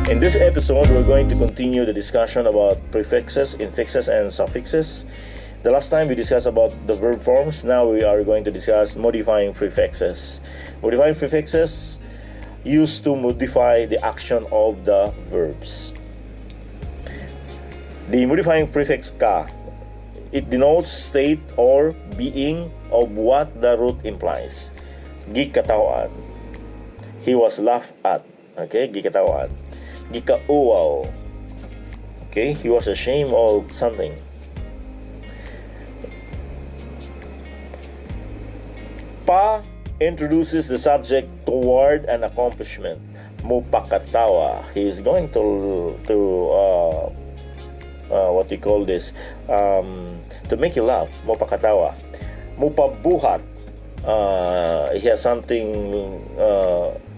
In this episode, we're going to continue the discussion about prefixes, infixes, and suffixes. The last time we discussed about the verb forms. Now we are going to discuss modifying prefixes. Modifying prefixes used to modify the action of the verbs. The modifying prefix ka, it denotes state or being of what the root implies. Gikatawan. He was laughed at. Okay, gikatawan. Gikauaw. Okay, he was ashamed of something. Pa introduces the subject toward an accomplishment. Mupakatawa. He is going to what you call this? To make you laugh. Mupakatawa. Mupabuhat. He has something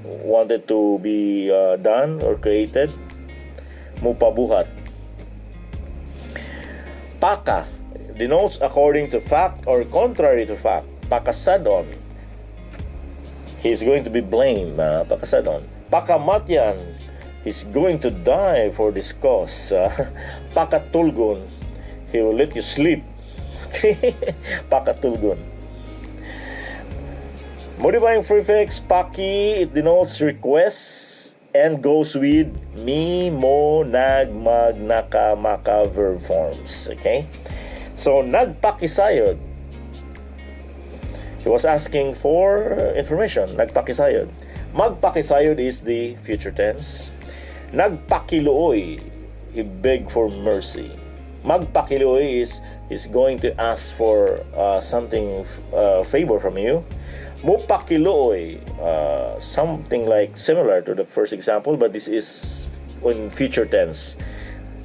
wanted to be done or created. Mupabuhat. Paka denotes according to fact or contrary to fact. Pakasadon. He's going to be blamed. Pakasadon. Pakamatyan. He's going to die for this cause. Pakatulgon. He will let you sleep. Okay? Pakatulgon. Modifying prefix paki, it denotes requests and goes with mi, mo, nag, mag, naka, maka verb forms. Okay? So, nagpakisayod. He was asking for information. Nagpakisayod. Magpakisayod is the future tense. Nagpakiluoy. He begged for mercy. Magpakiluoy is he's going to ask for something favor from you. Mupakiluoy, something like similar to the first example, but this is in future tense.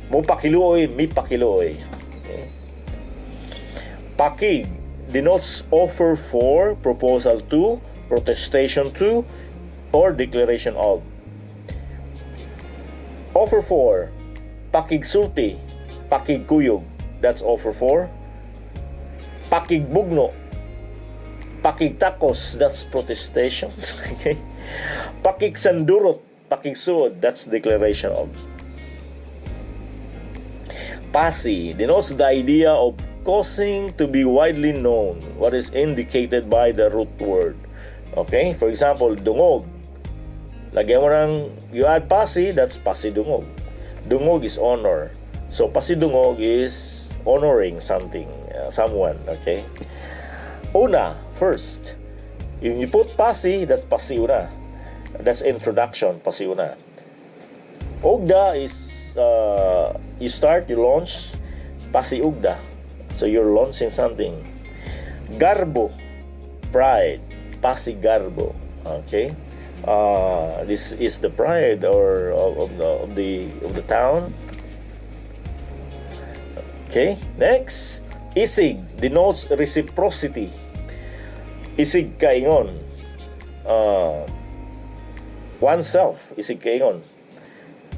Mupakiluoy, mipakiluoy. Okay. Pakig denotes offer for, proposal to, protestation to, or declaration of. Offer for, pakigsulti, pakigkuyog, that's offer for. Pakigbugno, pakigtakos, that's protestation. Okay. Pakigsandurot, pakigsuod, that's declaration of. Pasi denotes the idea of causing to be widely known what is indicated by the root word. Okay? For example, dungog. Lagyan mo ng, you add pasi, that's pasidungog. Dungog is honor. So, pasidungog is honoring something, someone. Okay? Una, first. If you put pasi, that's pasiuna. That's introduction, pasiuna. Ugda is, you start, you launch, pasiugda. So you're launching something. Garbo, pride, pasigarbo. Okay, this is the pride or of the town. Okay, next, isig denotes reciprocity. Isig kaingon, oneself. Isig kaingon.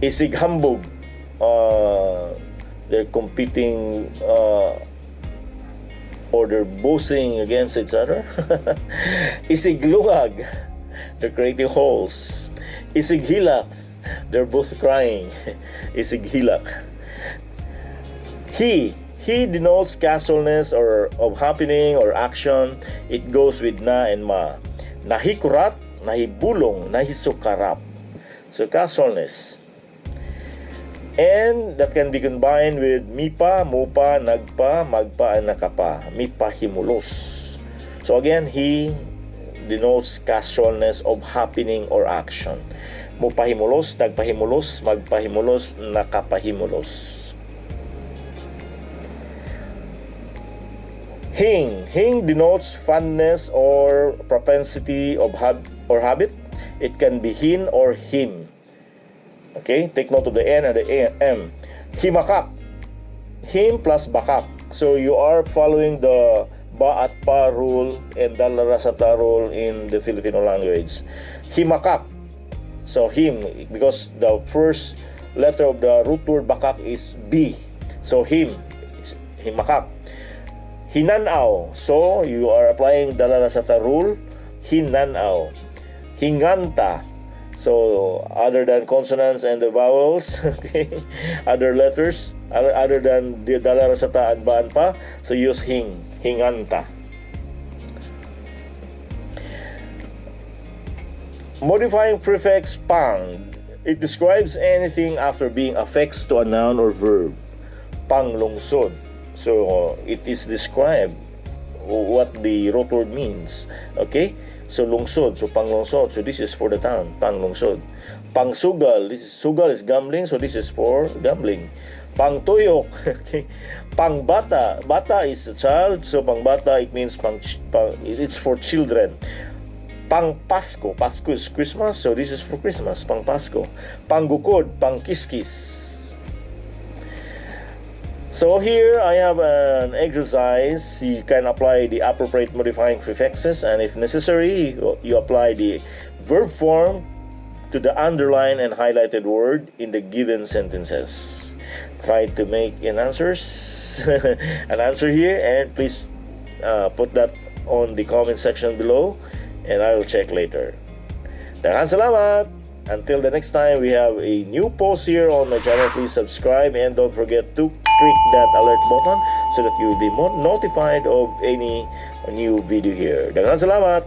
Isig hambog. They're competing. Or they're boasting against each other. Isiglungag, they're creating holes. Isighilak, they're both crying. Isighilak. He denotes casualness or of happening or action. It goes with na and ma. Nahikurat, nahibulong, nahisukarap. So casualness. And that can be combined with mipa, mupa, nagpa, magpa, and nakapa. Mipa himulos. So again, he denotes casualness of happening or action. Mupahimulos, nagpahimulos, magpahimulos, nakapahimulos. Hing denotes fondness or propensity of or habit. It can be hin or him. Okay, take note of the N and the M. Himakak. Him plus bakak. So you are following the ba at pa rule and dalarasata rule in the Filipino language. Himakak. So him, because the first letter of the root word bakak is B. So him, it's himakak. Hinanaw. So you are applying dalarasata rule. Hinanaw. Hinganta. So other than consonants and the vowels, okay, other letters, other than the dalarasata and baan pa, so use hinganta. Modifying prefix pang. It describes anything after being affixed to a noun or verb. Panglungsod. So it is described what the root word means. Okay? So lungsod, so panglungsod. So this is for the town, panglungsod. Pangsugal, sugal is gambling, so this is for gambling. Pangtuyok, okay. Pangbata, bata is a child, so pangbata it means it's for children. Pang Pasko, Pasko is Christmas, so this is for Christmas, Pang Pasko. Panggukod, Pang Kiskis. So here I have an exercise. You can apply the appropriate modifying prefixes, and if necessary, you apply the verb form to the underlined and highlighted word in the given sentences. Try to make an answer here, and please put that on the comment section below, and I will check later. Daghang salamat! Until the next time we have a new post here on my channel, please subscribe and don't forget to click that alert button so that you will be notified of any new video here. Daghang salamat!